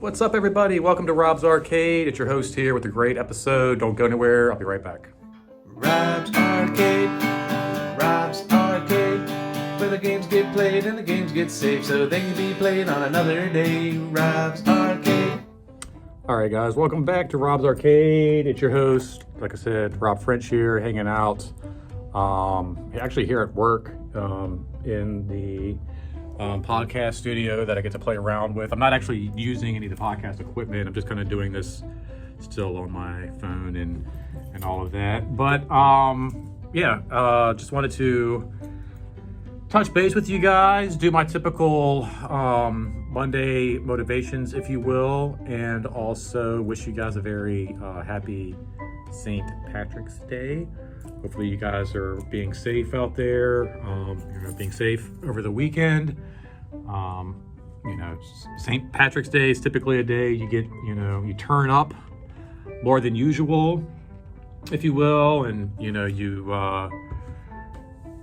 What's up, everybody? Welcome to Rob's Arcade. It's your host here with a great episode. Don't go anywhere. I'll be right back. Rob's Arcade, Rob's Arcade, where the games get played and the games get saved so they can be played on another day. Rob's Arcade. All right, guys, welcome back to Rob's Arcade. It's your host, like I said, Rob French here, hanging out. Actually here at work in the podcast studio that I get to play around with. I'm not actually using any of the podcast equipment. I'm just kind of doing this still on my phone and all of that. But just wanted to touch base with you guys, do my typical Monday motivations, if you will, and also wish you guys a very happy St. Patrick's Day. Hopefully you guys are being safe out there, being safe over the weekend. St. Patrick's Day is typically a day you get, you turn up more than usual, if you will, and, you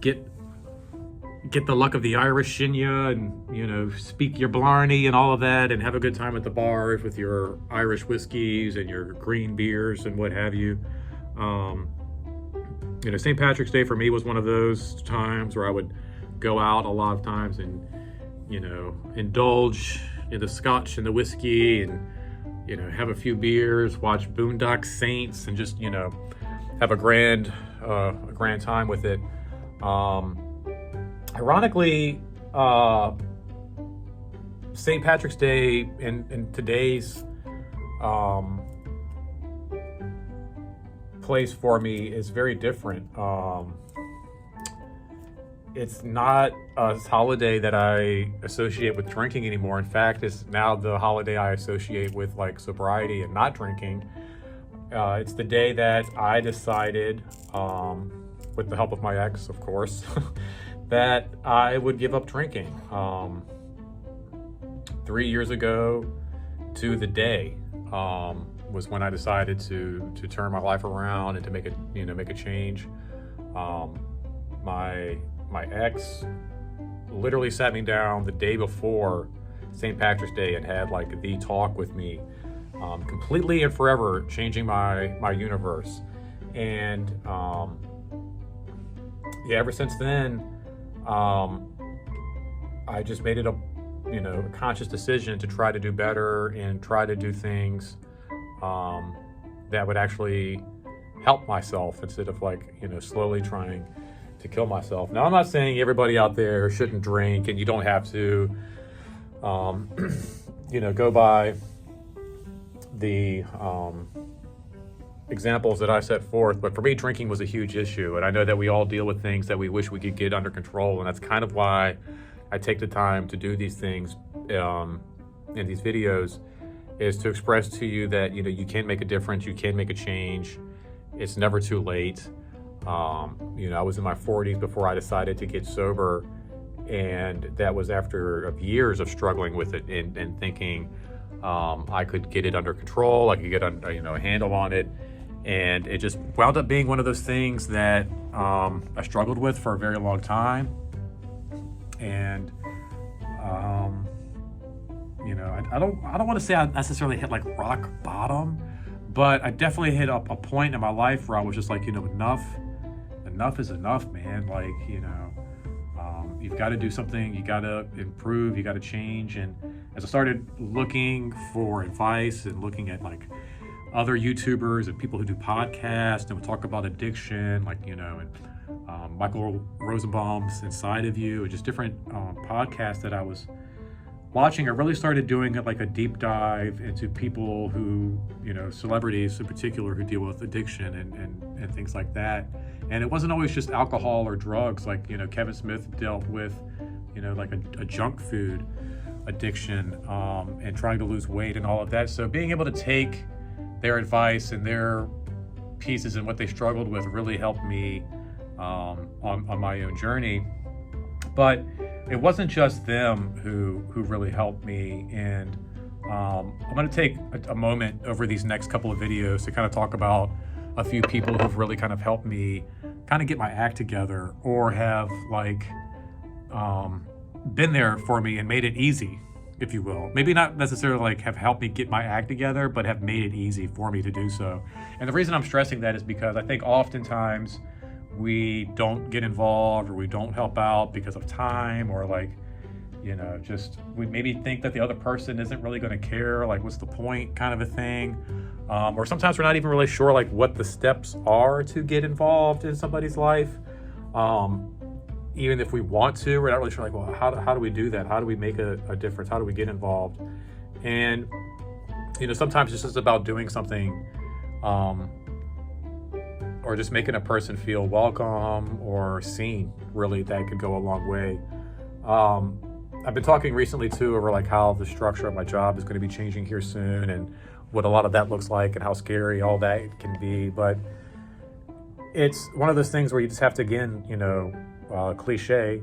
get the luck of the Irish in you and, speak your blarney and all of that and have a good time at the bars with your Irish whiskeys and your green beers and what have you. St. Patrick's Day for me was one of those times where I would go out a lot of times and, indulge in the scotch and the whiskey and, have a few beers, watch Boondock Saints and just, have a grand time with it. Ironically, St. Patrick's Day in today's place for me is very different. It's not a holiday that I associate with drinking anymore. In fact, it's now the holiday I associate with like sobriety and not drinking. It's the day that I decided, with the help of my ex, of course, that I would give up drinking. 3 years ago to the day was when I decided to turn my life around and to make a change. My ex literally sat me down the day before St. Patrick's Day and had like the talk with me, completely and forever changing my universe. And ever since then, I just made it a conscious decision to try to do better and try to do things that would actually help myself instead of slowly trying to kill myself. Now, I'm not saying everybody out there shouldn't drink and you don't have to, go by the examples that I set forth. But for me, drinking was a huge issue. And I know that we all deal with things that we wish we could get under control. And that's kind of why I take the time to do these things in these videos, is to express to you that, you can make a difference. You can make a change. It's never too late. I was in my 40s before I decided to get sober, and that was after years of struggling with it and thinking I could get it under control, I could get a handle on it, and it just wound up being one of those things that I struggled with for a very long time. And I don't want to say I necessarily hit like rock bottom, but I definitely hit a point in my life where I was just like, enough is enough, man. You've got to do something. You got to improve. You got to change. And as I started looking for advice and looking at other YouTubers and people who do podcasts and would talk about addiction, and Michael Rosenbaum's Inside of You, and just different podcasts that I was watching, I really started doing it like a deep dive into people who, celebrities in particular, who deal with addiction and things like that. And it wasn't always just alcohol or drugs. Kevin Smith dealt with, a junk food addiction and trying to lose weight and all of that. So being able to take their advice and their pieces and what they struggled with really helped me on my own journey. But it wasn't just them who really helped me. And I'm going to take a moment over these next couple of videos to kind of talk about a few people who've really kind of helped me kind of get my act together, or have been there for me and made it easy, if you will. Maybe not necessarily like have helped me get my act together, but have made it easy for me to do so. And the reason I'm stressing that is because I think oftentimes we don't get involved or we don't help out because of time, or like, just we maybe think that the other person isn't really going to care, like what's the point kind of a thing. Or sometimes we're not even really sure like what the steps are to get involved in somebody's life. Even if we want to, we're not really sure like, well, how do we do that? How do we make a difference? How do we get involved? And, sometimes it's just about doing something, or just making a person feel welcome or seen. Really, that could go a long way. I've been talking recently too over like how the structure of my job is going to be changing here soon, and what a lot of that looks like, and how scary all that can be. But it's one of those things where you just have to, again, cliche,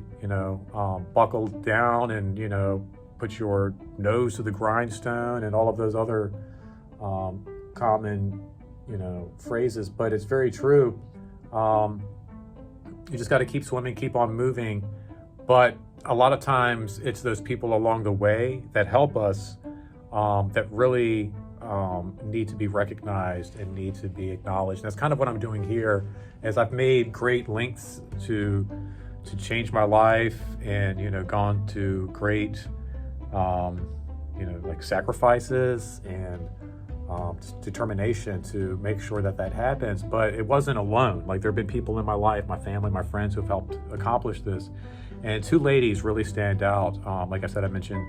buckle down and, put your nose to the grindstone and all of those other common, phrases. But it's very true. You just got to keep swimming, keep on moving. But a lot of times it's those people along the way that help us, that really need to be recognized and need to be acknowledged. And that's kind of what I'm doing here, as I've made great lengths to change my life, and gone to great like sacrifices and determination to make sure that happens. But it wasn't alone. Like, there have been people in my life, my family, my friends, who have helped accomplish this. And two ladies really stand out. Like I said, I mentioned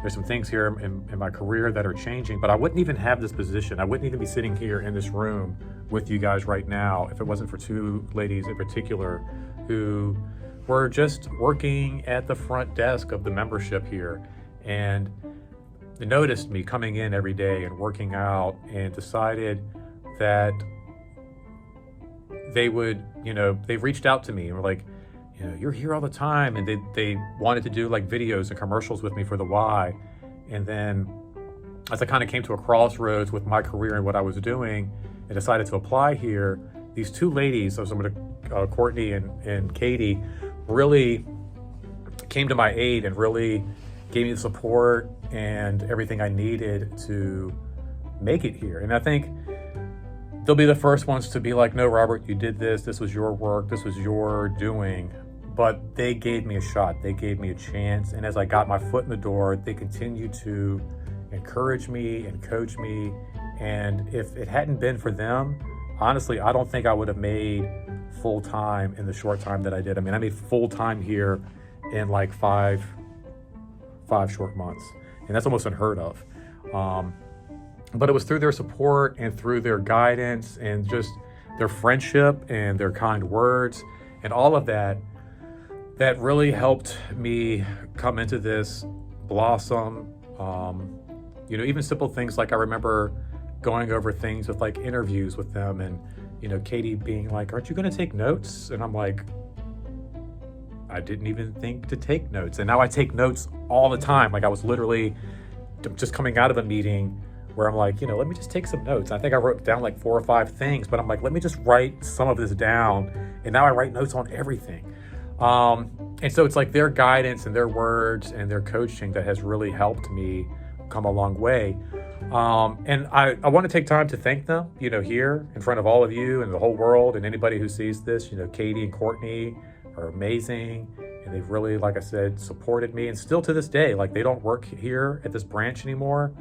there's some things here in my career that are changing, but I wouldn't even have this position. I wouldn't even be sitting here in this room with you guys right now if it wasn't for two ladies in particular who were just working at the front desk of the membership here. And they noticed me coming in every day and working out, and decided that they would, they reached out to me and were like, you're here all the time. And they wanted to do like videos and commercials with me for the Y. And then as I kind of came to a crossroads with my career and what I was doing and decided to apply here, these two ladies, Courtney and Katie, really came to my aid and really gave me the support and everything I needed to make it here. And I think they'll be the first ones to be like, no, Robert, you did this. This was your work. This was your doing. But they gave me a shot. They gave me a chance. And as I got my foot in the door, they continued to encourage me and coach me. And if it hadn't been for them, honestly, I don't think I would have made full time in the short time that I did. I mean, I made full time here in like five short months. And that's almost unheard of. But it was through their support and through their guidance and just their friendship and their kind words and all of that really helped me come into this, blossom. Even simple things like I remember going over things with like interviews with them, and Katie being like, aren't you going to take notes? And I'm like, I didn't even think to take notes. And now I take notes all the time. Like, I was literally just coming out of a meeting where I'm like, let me just take some notes. I think I wrote down like 4 or 5 things, but I'm like, let me just write some of this down. And now I write notes on everything. And so it's like their guidance and their words and their coaching that has really helped me come a long way. And I want to take time to thank them, here in front of all of you and the whole world and anybody who sees this. Katie and Courtney are amazing. And they've really, like I said, supported me. And still to this day, like, they don't work here at this branch anymore.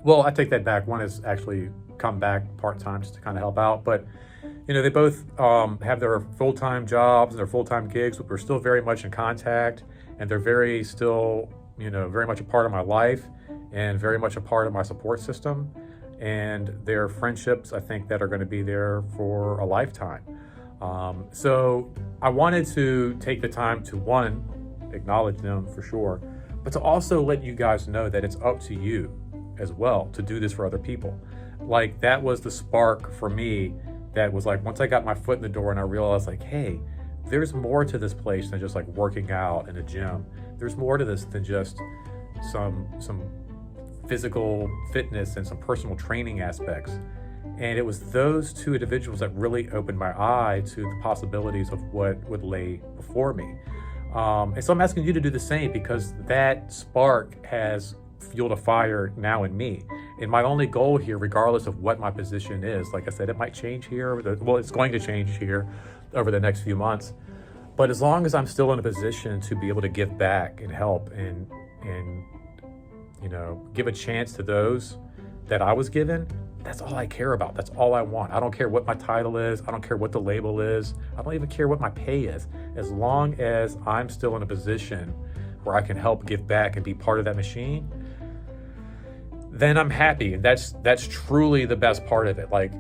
Well, I take that back. One has actually come back part-time just to kind of help out. But, they both have their full-time jobs and their full-time gigs, but we're still very much in contact. And they're very much a part of my life and very much a part of my support system. And their friendships, I think, that are going to be there for a lifetime. So I wanted to take the time to, one, acknowledge them for sure, but to also let you guys know that it's up to you as well to do this for other people. Like, that was the spark for me that was like, once I got my foot in the door and I realized like, hey, there's more to this place than just like working out in a gym. There's more to this than just some physical fitness and some personal training aspects. And it was those two individuals that really opened my eye to the possibilities of what would lay before me. And so I'm asking you to do the same, because that spark has fueled a fire now in me. And my only goal here, regardless of what my position is, like I said, it might change here. Well, it's going to change here over the next few months. But as long as I'm still in a position to be able to give back and help and give a chance to those that I was given, that's all I care about. That's all I want. I don't care what my title is. I don't care what the label is. I don't even care what my pay is. As long as I'm still in a position where I can help give back and be part of that machine, then I'm happy. And that's truly the best part of it. Like,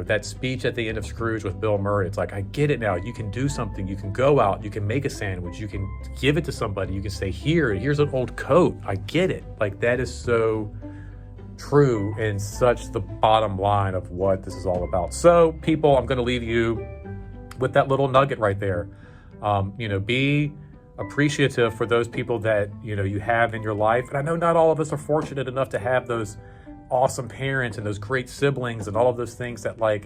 that speech at the end of Scrooge with Bill Murray, it's like, I get it now. You can do something. You can go out. You can make a sandwich. You can give it to somebody. You can say, here's an old coat. I get it. Like, that is so true and such the bottom line of what this is all about. So, people, I'm going to leave you with that little nugget right there. Be appreciative for those people that you have in your life. And I know not all of us are fortunate enough to have those awesome parents and those great siblings and all of those things that, like,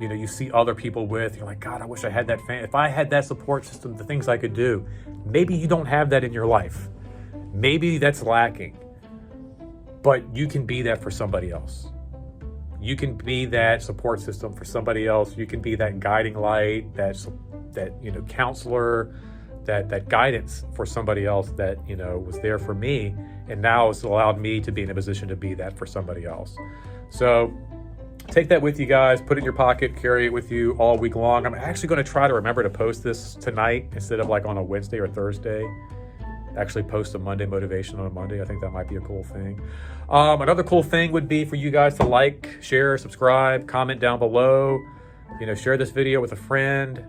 you see other people with. You're like, God, I wish I had that if I had that support system, the things I could do. Maybe you don't have that in your life. Maybe that's lacking. But you can be that for somebody else. You can be that support system for somebody else. You can be that guiding light, that counselor, that guidance for somebody else that was there for me, and now it's allowed me to be in a position to be that for somebody else. So take that with you guys, put it in your pocket, carry it with you all week long. I'm actually going to try to remember to post this tonight instead of like on a Wednesday or Thursday. Actually post a Monday motivation on a Monday. I think that might be a cool thing. Another cool thing would be for you guys to like, share, subscribe, comment down below. Share this video with a friend.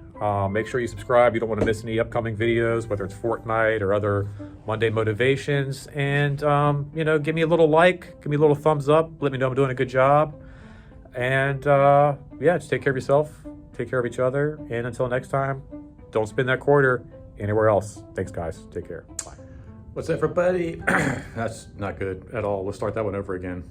Make sure you subscribe. You don't want to miss any upcoming videos, whether it's Fortnite or other Monday motivations. And, give me a little like, give me a little thumbs up. Let me know I'm doing a good job. And, just take care of yourself. Take care of each other. And until next time, don't spend that quarter anywhere else. Thanks, guys. Take care. Bye. What's up, everybody? That's not good at all. Let's start that one over again.